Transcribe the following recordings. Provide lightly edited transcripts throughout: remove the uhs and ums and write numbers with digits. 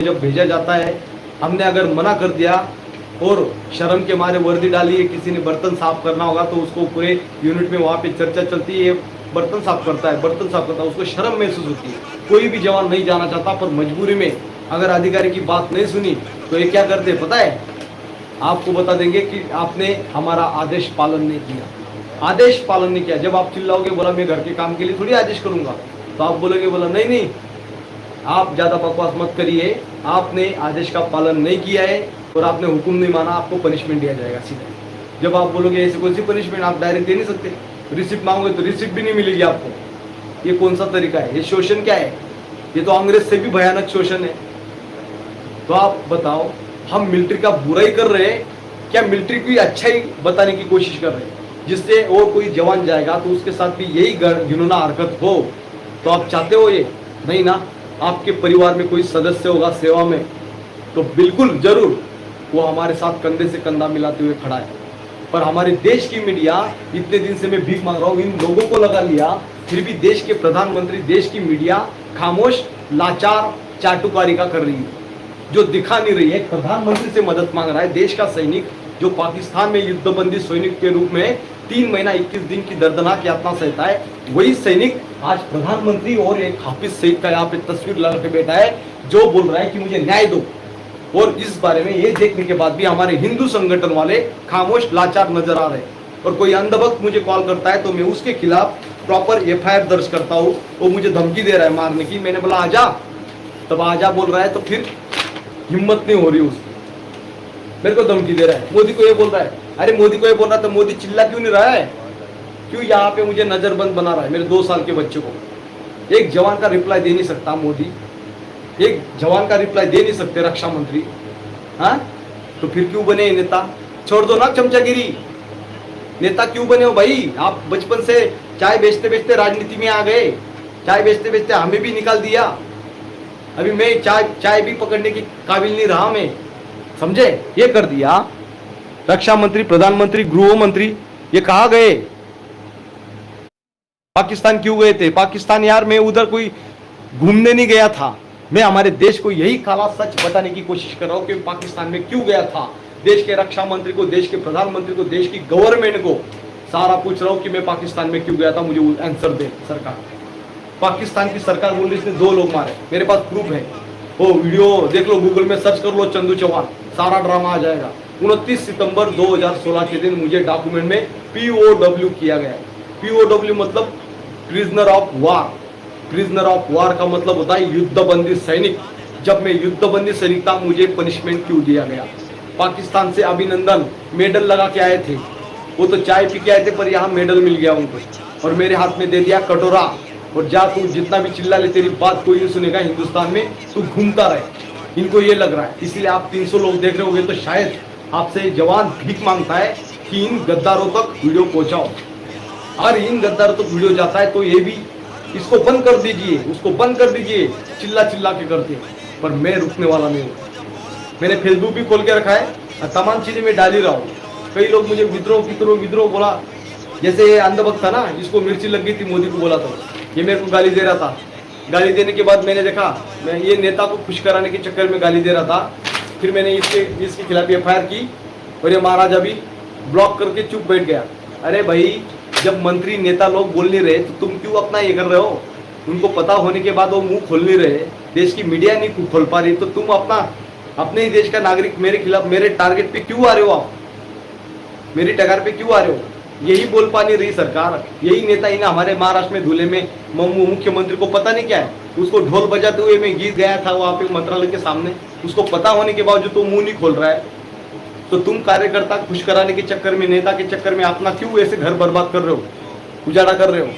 जब भेजा जाता है, हमने अगर मना कर दिया और शर्म के मारे वर्दी डाली है, किसी ने बर्तन साफ करना होगा तो उसको पूरे यूनिट में वहाँ पे चर्चा चलती है, बर्तन साफ करता है, उसको शर्म महसूस होती है। कोई भी जवान नहीं जाना चाहता, पर मजबूरी में अगर अधिकारी की बात नहीं सुनी तो ये क्या करते पता है? आपको बता देंगे कि आपने हमारा आदेश पालन नहीं किया। आदेश पालन नहीं किया। जब आप चिल्लाओगे, बोला मैं घर के काम के लिए थोड़ी आदेश करूंगा, तो आप बोलोगे, बोला नहीं नहीं आप ज्यादा बकवास मत करिए, आपने आदेश का पालन नहीं किया है और आपने हुक्म नहीं माना, आपको पनिशमेंट दिया जाएगा सीधा। जब आप बोलोगे ऐसे कौन सी पनिशमेंट, आप डायरेक्ट दे नहीं सकते, रिसिप्ट मांगोगे तो रिसिप्ट भी नहीं मिलेगी आपको। ये कौन सा तरीका है? ये शोषण क्या है? ये तो अंग्रेज से भी भयानक शोषण है। तो आप बताओ, हम मिलिट्री का बुराई कर रहे हैं क्या मिलिट्री की अच्छाई बताने की कोशिश कर रहे हैं? जिससे और कोई जवान जाएगा तो उसके साथ भी यही घिनौना हरकत हो, तो आप चाहते हो ये? नहीं ना। आपके परिवार में कोई सदस्य होगा सेवा में, तो बिल्कुल जरूर वो हमारे साथ कंधे से कंधा मिलाते हुए खड़ा है। पर हमारे देश की मीडिया, इतने दिन से मैं भीख मांग रहा हूँ, इन लोगों को लगा लिया, फिर भी देश के प्रधानमंत्री, देश की मीडिया खामोश लाचार चाटुकारी का कर रही है, जो दिखा नहीं रही है। प्रधानमंत्री से मदद मांग रहा है देश का सैनिक, जो पाकिस्तान में युद्धबंदी सैनिक के रूप में 3 महीना 21 दिन की दर्दनाक यातना सहता है, वही सैनिक आज प्रधानमंत्री और एक हाफिज सईद का यहाँ पे तस्वीर लगा के बैठा है, जो बोल रहा है कि मुझे न्याय दो। और इस बारे में ये देखने के बाद भी हमारे हिंदू संगठन वाले खामोश लाचार नजर आ रहे हैं। और कोई अंधभक्त मुझे कॉल करता है तो मैं उसके खिलाफ प्रॉपर FIR दर्ज करता हूँ। वो मुझे धमकी दे रहा है मारने की, मैंने बोला आजा, तब आजा बोल रहा है, तो फिर हिम्मत नहीं हो रही उसकी, मेरे को धमकी दे रहा है। मोदी को ये बोल रहा है, अरे मोदी को ये बोल रहा है तो मोदी चिल्ला क्यों नहीं रहा है? क्यों यहाँ पे मुझे नजरबंद बना रहा है, मेरे 2 साल के बच्चे को? एक जवान का रिप्लाई दे नहीं सकता मोदी, एक जवान का रिप्लाई दे नहीं सकते रक्षा मंत्री, हाँ? तो फिर क्यों बने नेता? छोड़ दो ना चमचागिरी, नेता क्यों बने हो भाई? आप बचपन से चाय बेचते बेचते राजनीति में आ गए, चाय बेचते बेचते हमें भी निकाल दिया। अभी मैं चाय भी पकड़ने की काबिल नहीं रहा मैं, समझे? ये कर दिया। रक्षा मंत्री, प्रधानमंत्री, गृह मंत्री ये कहाँ गए? पाकिस्तान क्यों गए थे? पाकिस्तान यार मैं उधर कोई घूमने नहीं गया था, मैं हमारे देश को यही काला सच बताने की कोशिश कर रहा हूँ कि पाकिस्तान में क्यों गया था। देश के रक्षा मंत्री को, देश के प्रधानमंत्री को, देश की गवर्नमेंट को सारा पूछ रहा हूँ कि मैं पाकिस्तान में क्यों गया था, मुझे आंसर दे सरकार। पाकिस्तान की सरकार बोल रही इसने 2 लोग मारे, मेरे पास प्रूफ है, वो वीडियो देख लो, गूगल में सर्च कर लो चंदू चौहान, सारा ड्रामा आ जाएगा। 29 सितंबर 2016 के दिन मुझे डॉक्यूमेंट में POW किया गया। POW मतलब prisoner of war. Prisoner of war का मतलब होता है युद्धबंदी सैनिक। जब मैं युद्धबंदी सैनिक था, मुझे पनिशमेंट क्यों दिया गया? पाकिस्तान से अभिनंदन मेडल लगा के आए थे, वो तो चाय पी के आए थे, पर यहाँ मेडल मिल गया उनको, और मेरे हाथ में दे दिया कटोरा, और जा तू जितना भी चिल्ला ले, तेरी बात कोई नहीं सुनेगा हिंदुस्तान में, तू घूमता रहे। इनको ये लग रहा है, इसलिए आप 300 लोग देख रहे होंगे, तो शायद आपसे जवान भीख मांगता है कि इन गद्दारों तक वीडियो पहुंचाओ। और इन गद्दारों तक वीडियो जाता है तो ये भी इसको बंद कर दीजिए, उसको बंद कर दीजिए, चिल्ला चिल्ला के करते हैं। पर मैं रुकने वाला नहीं हूँ। मैंने फेसबुक भी खोल के रखा है और तमाम चीजें मैं डाल ही रहा हूँ। कई लोग मुझे विद्रोह बोला, जैसे ये अंधभक्त था ना, इसको मिर्ची लग गई थी, मोदी को बोला था, ये मेरे को गाली दे रहा था। गाली देने के बाद मैंने देखा, मैं ये नेता को खुश कराने के चक्कर में गाली दे रहा था, फिर मैंने इसके खिलाफ FIR की, और ये महाराजा भी ब्लॉक करके चुप बैठ गया। अरे भाई, जब मंत्री नेता लोग बोल नहीं रहे तो तुम क्यों अपना ये कर रहे हो? उनको पता होने के बाद वो मुंह खोल नहीं रहे, देश की मीडिया नहीं खोल पा रही, तो तुम अपने ही देश का नागरिक मेरे खिलाफ, मेरे टारगेट पे क्यों आ रहे हो? आप मेरी टगार पे क्यों आ रहे हो? यही बोल पा नहीं रही सरकार, यही नेता ही ना हमारे महाराष्ट्र में धूले में मुख्यमंत्री को पता नहीं क्या है, उसको ढोल बजाते हुए मैं गीत गया था वहां पे मंत्रालय के सामने, उसको पता होने के बावजूद तो मुंह नहीं खोल रहा है। तो तुम कार्यकर्ता खुश कराने के चक्कर में, नेता के चक्कर में अपना क्यों ऐसे घर बर्बाद कर रहे हो, उजाड़ा कर रहे हो?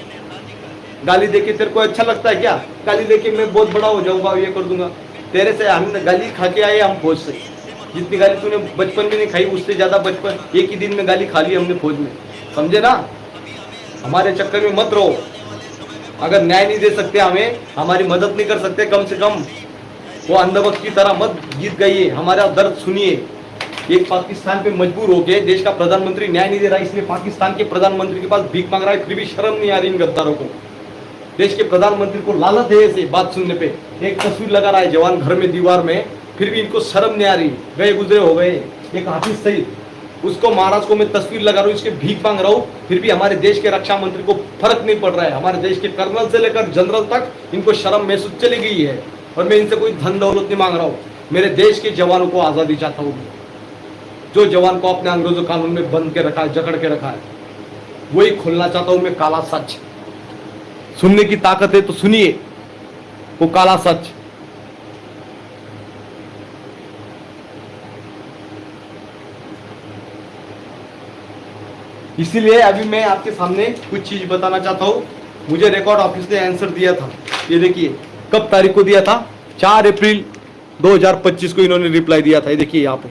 गाली देके तेरे को अच्छा लगता है क्या? गाली देके मैं बहुत बड़ा हो जाऊंगा, ये कर दूंगा। तेरे से हम गाली खा के आए हम फौज से, जितनी गाली तूने बचपन में नहीं खाई उससे ज्यादा बचपन एक ही दिन में गाली खा ली हमने फौज में, समझे ना? हमारे चक्कर में मत रहो। अगर न्याय नहीं दे सकते, हमें हमारी मदद नहीं कर सकते, कम से कम वो अंधभक्त की तरह मत गीत गाइए, हमारा दर्द सुनिए। एक पाकिस्तान पे मजबूर होके देश का प्रधानमंत्री न्याय नहीं दे रहा, इसलिए पाकिस्तान के प्रधानमंत्री के पास भीख मांग रहा है, फिर भी शर्म नहीं आ रही इन गद्दारों को। देश के प्रधानमंत्री को लालच है ऐसे बात सुनने पे। एक तस्वीर लगा रहा है जवान घर में दीवार में, फिर भी इनको शर्म नहीं आ रही। गए गुजरे हो गए, एक हाफिज सईद, उसको महाराज को मैं तस्वीर लगा रहा हूँ, इसके भीख मांग रहा हूँ, फिर भी हमारे देश के रक्षा मंत्री को फर्क नहीं पड़ रहा है। हमारे देश के कर्नल से लेकर जनरल तक इनको शर्म महसूस चली गई है। और मैं इनसे कोई धन दौलत नहीं मांग रहा हूँ, मेरे देश के जवानों को आजादी चाहता हूँ। जो जवान को अपने अंग्रेजों कानून में बंद के रखा है, जकड़ के रखा है, वही खोलना चाहता हूं मैं काला सच। सुनने की ताकत है तो सुनिए वो काला सच। इसीलिए अभी मैं आपके सामने कुछ चीज बताना चाहता हूं। मुझे रिकॉर्ड ऑफिस ने आंसर दिया था, ये देखिए कब तारीख को दिया था, 4 अप्रैल 2025 को इन्होंने रिप्लाई दिया था। ये देखिए यहाँ पे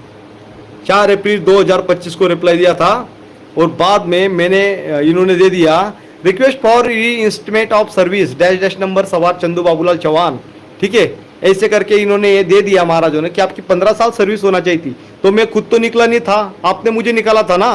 4 अप्रैल 2025 को रिप्लाई दिया था। और बाद में मैंने इन्होंने दे दिया request for reinstatement of service dash dash number सवार चंदू बाबूलाल चौहान। ठीक है, ऐसे करके इन्होंने ये दे दिया महाराजों ने कि आपकी 15 साल सर्विस होना चाहिए थी। तो मैं खुद तो निकला नहीं था, आपने मुझे निकाला था ना।